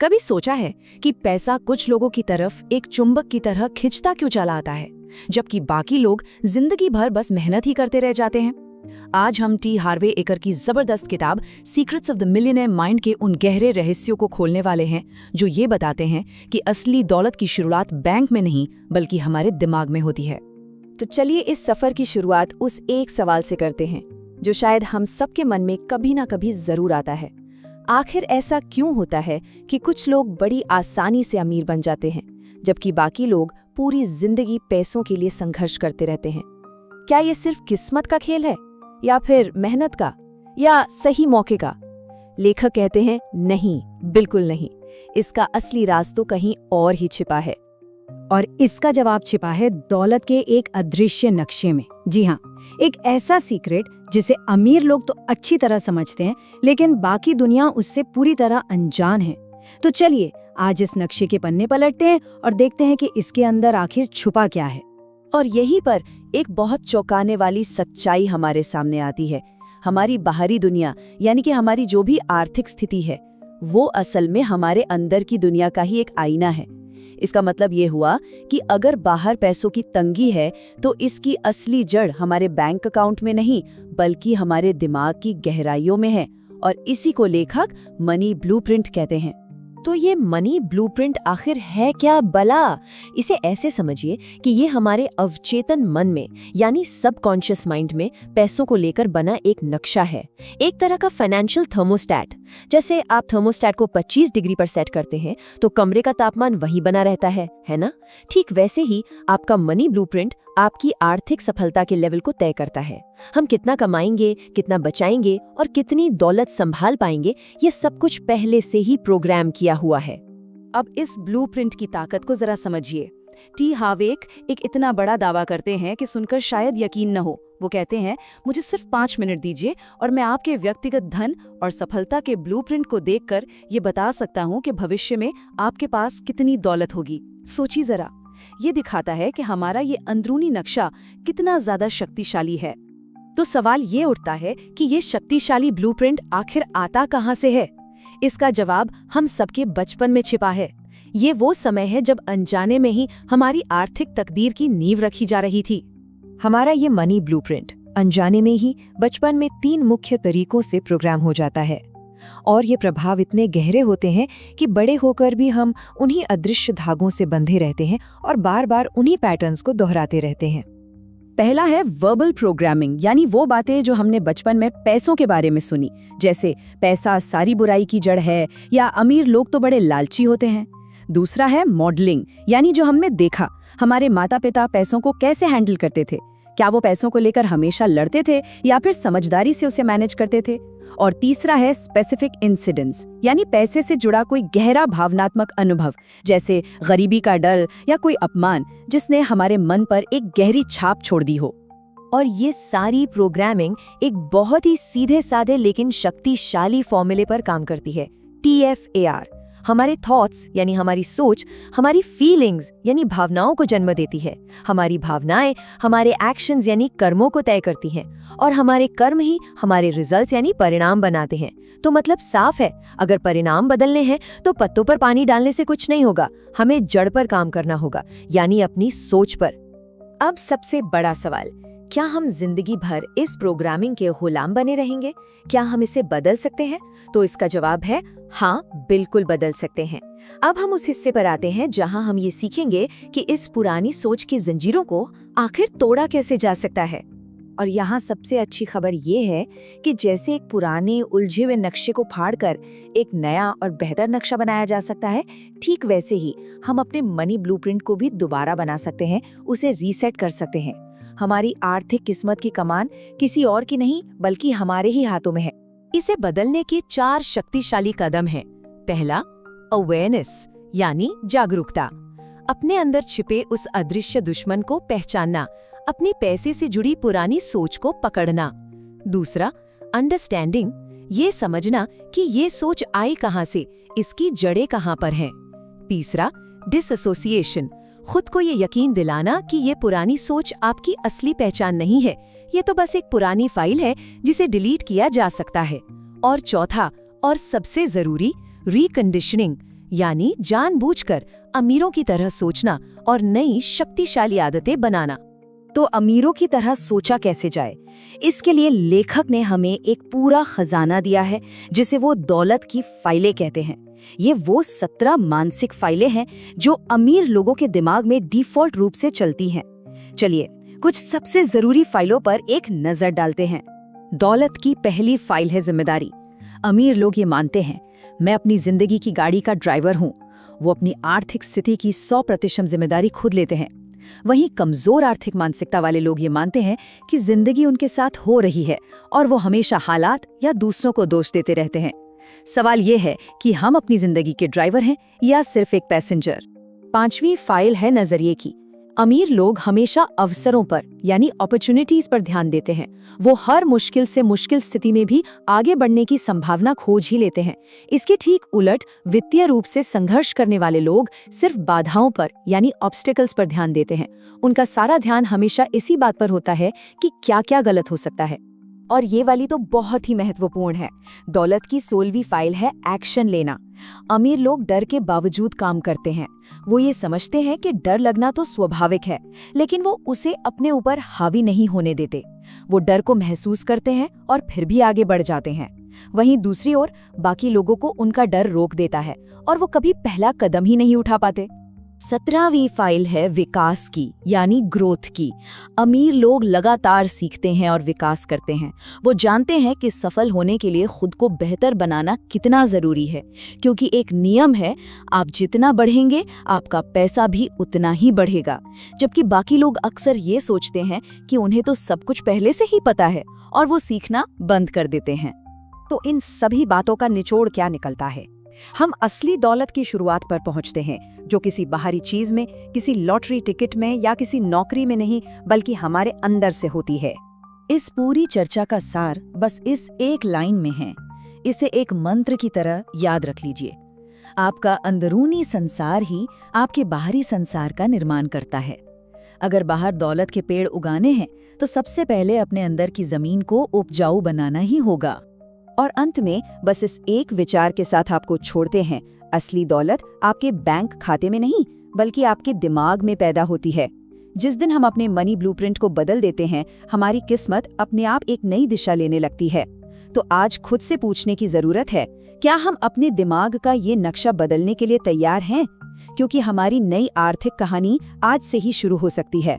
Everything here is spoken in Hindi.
कभी सोचा है कि पैसा कुछ लोगों की तरफ एक चुंबक की तरह खिंचता क्यों चला आता है, जबकि बाकी लोग जिंदगी भर बस मेहनत ही करते रह जाते हैं। आज हम टी हार्वे एकर की जबरदस्त किताब secrets of the millionaire mind के उन गहरे रहस्यों को खोलने वाले हैं जो ये बताते हैं कि असली दौलत की शुरुआत बैंक में नहीं बल्कि हमारे दिमाग में होती है। तो चलिए इस सफर की शुरुआत उस एक सवाल से करते हैं जो शायद हम सबके मन में कभी ना कभी जरूर आता है। आखिर ऐसा क्यों होता है कि कुछ लोग बड़ी आसानी से अमीर बन जाते हैं जबकि बाकी लोग पूरी जिंदगी पैसों के लिए संघर्ष करते रहते हैं? क्या ये सिर्फ किस्मत का खेल है या फिर मेहनत का या सही मौके का? लेखक कहते हैं नहीं, बिल्कुल नहीं। इसका असली राज तो कहीं और ही छिपा है। और इसका जवाब छिपा है दौलत के एक अदृश्य नक्शे में। जी हाँ, एक ऐसा सीक्रेट जिसे अमीर लोग तो अच्छी तरह समझते हैं लेकिन बाकी दुनिया उससे पूरी तरह अनजान है। तो चलिए आज इस नक्शे के पन्ने पलटते हैं और देखते हैं कि इसके अंदर आखिर छुपा क्या है। और यहीं पर एक बहुत चौंकाने वाली सच्चाई हमारे सामने आती है। हमारी बाहरी दुनिया यानी कि हमारी जो भी आर्थिक स्थिति है वो असल में हमारे अंदर की दुनिया का ही एक आईना है। इसका मतलब ये हुआ कि अगर बाहर पैसों की तंगी है तो इसकी असली जड़ हमारे बैंक अकाउंट में नहीं बल्कि हमारे दिमाग की गहराइयों में है, और इसी को लेखक मनी ब्लूप्रिंट कहते हैं। तो ये मनी ब्लूप्रिंट आखिर है क्या भला? इसे ऐसे समझिए कि ये हमारे अवचेतन मन में यानी सबकॉन्शियस माइंड में पैसों को लेकर बना एक नक्शा है, एक तरह का फाइनेंशियल थर्मोस्टैट। जैसे आप थर्मोस्टैट को 25 डिग्री पर सेट करते हैं तो कमरे का तापमान वही बना रहता है ना? ठीक वैसे ही आपका मनी ब्लूप्रिंट आपकी आर्थिक सफलता के लेवल को तय करता है। हम कितना कमाएंगे, कितना बचाएंगे और कितनी दौलत संभाल पाएंगे, ये सब कुछ पहले से ही प्रोग्राम किया हुआ है। अब इस ब्लूप्रिंट की ताकत को जरा समझिए। टी हार्वेक एक इतना बड़ा दावा करते हैं कि सुनकर शायद यकीन न हो। वो कहते हैं, मुझे सिर्फ 5 मिनट दीजिए और मैं आपके व्यक्तिगत धन और सफलता के ब्लूप्रिंट को देखकर ये बता सकता हूँ कि भविष्य में आपके पास कितनी दौलत होगी। सोचिए जरा, ये दिखाता है कि हमारा ये अंदरूनी नक्शा कितना ज्यादा शक्तिशाली है। तो सवाल ये उठता है कि ये शक्तिशाली ब्लूप्रिंट आखिर आता कहाँ से है? इसका जवाब हम सबके बचपन में छिपा है। ये वो समय है जब अनजाने में ही हमारी आर्थिक तकदीर की नींव रखी जा रही थी। हमारा ये मनी ब्लूप्रिंट अनजाने में ही बचपन में 3 मुख्य तरीकों से प्रोग्राम हो जाता है, और ये प्रभाव इतने गहरे होते हैं कि बड़े होकर भी हम उन्हीं अदृश्य धागों से बंधे रहते हैं और बार बार उन्हीं पैटर्न्स को दोहराते रहते हैं। पहला है वर्बल प्रोग्रामिंग, यानी वो बातें जो हमने बचपन में पैसों के बारे में सुनी, जैसे पैसा सारी बुराई की जड़ है या अमीर लोग तो बड़े लालची होते हैं। दूसरा है मॉडलिंग, यानी जो हमने देखा हमारे माता पिता पैसों को कैसे हैंडल करते थे, क्या वो पैसों को लेकर हमेशा लड़ते थे या फिर समझदारी से उसे मैनेज करते थे। और तीसरा है स्पेसिफिक इंसिडेंट्स, यानी पैसे से जुड़ा कोई गहरा भावनात्मक अनुभव, जैसे गरीबी का डर या कोई अपमान जिसने हमारे मन पर एक गहरी छाप छोड़ दी हो। और ये सारी प्रोग्रामिंग एक बहुत ही सीधे साधे लेकिन शक्तिशाली फॉर्मूले पर काम करती है, TFAR। हमारे थॉट्स यानी हमारी सोच हमारी फीलिंग्स यानी भावनाओं को जन्म देती है, हमारी भावनाएं हमारे एक्शंस यानी कर्मों को तय करती हैं, और हमारे कर्म ही हमारे रिजल्ट्स यानी परिणाम बनाते हैं। तो मतलब साफ है, अगर परिणाम बदलने हैं तो पत्तों पर पानी डालने से कुछ नहीं होगा, हमें जड़ पर काम करना होगा, यानी अपनी सोच पर। अब सबसे बड़ा सवाल, क्या हम जिंदगी भर इस प्रोग्रामिंग के गुलाम बने रहेंगे? क्या हम इसे बदल सकते हैं? तो इसका जवाब है हाँ, बिल्कुल बदल सकते हैं। अब हम उस हिस्से पर आते हैं जहां हम ये सीखेंगे कि इस पुरानी सोच की जंजीरों को आखिर तोड़ा कैसे जा सकता है। और यहाँ सबसे अच्छी खबर ये है कि जैसे एक पुराने उलझे हुए नक्शे को फाड़कर एक नया और बेहतर नक्शा बनाया जा सकता है, ठीक वैसे ही हम अपने मनी ब्लूप्रिंट को भी दोबारा बना सकते हैं, उसे रीसेट कर सकते हैं। हमारी आर्थिक किस्मत की कमान किसी और की नहीं बल्कि हमारे ही हाथों में है। इसे बदलने के 4 शक्तिशाली कदम हैं। पहला, अवेयरनेस यानी जागरूकता। अपने अंदर छिपे उस अदृश्य दुश्मन को पहचानना, अपने पैसे से जुड़ी पुरानी सोच को पकड़ना। दूसरा, अंडरस्टैंडिंग, ये समझना कि ये सोच आई कहाँ से, इसकी जड़ें कहाँ पर हैं। तीसरा, डिसएसोसिएशन, खुद को ये यकीन दिलाना कि ये पुरानी सोच आपकी असली पहचान नहीं है, ये तो बस एक पुरानी फाइल है जिसे डिलीट किया जा सकता है। और चौथा और सबसे जरूरी, रिकंडीशनिंग, यानी जानबूझकर अमीरों की तरह सोचना और नई शक्तिशाली आदतें बनाना। तो अमीरों की तरह सोचा कैसे जाए? इसके लिए लेखक ने हमें एक पूरा खजाना दिया है, जिसे वो दौलत की फाइलें कहते हैं। ये वो 17 मानसिक फाइलें हैं जो अमीर लोगों के दिमाग में डिफॉल्ट रूप से चलती हैं। चलिए कुछ सबसे जरूरी फाइलों पर एक नजर डालते हैं। दौलत की पहली फाइल है जिम्मेदारी। अमीर लोग ये मानते हैं, मैं अपनी जिंदगी की गाड़ी का ड्राइवर हूँ। वो अपनी आर्थिक स्थिति की 100% जिम्मेदारी खुद लेते हैं। वहीं कमजोर आर्थिक मानसिकता वाले लोग ये मानते हैं कि जिंदगी उनके साथ हो रही है और वो हमेशा हालात या दूसरों को दोष देते रहते हैं। सवाल ये है कि हम अपनी जिंदगी के ड्राइवर हैं या सिर्फ एक पैसेंजर। 5वीं फाइल है नजरिए की। अमीर लोग हमेशा अवसरों पर यानी अपॉर्चुनिटीज पर ध्यान देते हैं। वो हर मुश्किल से मुश्किल स्थिति में भी आगे बढ़ने की संभावना खोज ही लेते हैं। इसके ठीक उलट वित्तीय रूप से संघर्ष करने वाले लोग सिर्फ बाधाओं पर यानी ऑब्स्टिकल्स पर ध्यान देते हैं। उनका सारा ध्यान हमेशा इसी बात पर होता है कि क्या क्या गलत हो सकता है। और ये वाली तो बहुत ही महत्वपूर्ण है। दौलत की 16वीं फाइल है एक्शन लेना। अमीर लोग डर के बावजूद काम करते हैं। वो ये समझते हैं कि डर लगना तो स्वाभाविक है, लेकिन वो उसे अपने ऊपर हावी नहीं होने देते। वो डर को महसूस करते हैं और फिर भी आगे बढ़ जाते हैं। वहीं दूसरी ओर बाकी लोगों को उनका डर रोक देता है और वो कभी पहला कदम ही नहीं उठा पाते। 17वीं फाइल है विकास की यानी ग्रोथ की। अमीर लोग लगातार सीखते हैं और विकास करते हैं। वो जानते हैं कि सफल होने के लिए खुद को बेहतर बनाना कितना जरूरी है, क्योंकि एक नियम है, आप जितना बढ़ेंगे आपका पैसा भी उतना ही बढ़ेगा। जबकि बाकी लोग अक्सर ये सोचते हैं कि उन्हें तो सब कुछ पहले से ही पता है और वो सीखना बंद कर देते हैं। तो इन सभी बातों का निचोड़ क्या निकलता है? हम असली दौलत की शुरुआत पर पहुंचते हैं, जो किसी बाहरी चीज में, किसी लॉटरी टिकट में या किसी नौकरी में नहीं, बल्कि हमारे अंदर से होती है। इस पूरी चर्चा का सार बस इस एक लाइन में है। इसे एक मंत्र की तरह याद रख लीजिए। आपका अंदरूनी संसार ही आपके बाहरी संसार का निर्माण करता है। अगर बाहर दौलत के पेड़ उगाने हैं तो सबसे पहले अपने अंदर की जमीन को उपजाऊ बनाना ही होगा। और अंत में बस इस एक विचार के साथ आपको छोड़ते हैं, असली दौलत आपके बैंक खाते में नहीं बल्कि आपके दिमाग में पैदा होती है। जिस दिन हम अपने मनी ब्लूप्रिंट को बदल देते हैं, हमारी किस्मत अपने आप एक नई दिशा लेने लगती है। तो आज खुद से पूछने की जरूरत है, क्या हम अपने दिमाग का ये नक्शा बदलने के लिए तैयार हैं? क्योंकि हमारी नई आर्थिक कहानी आज से ही शुरू हो सकती है।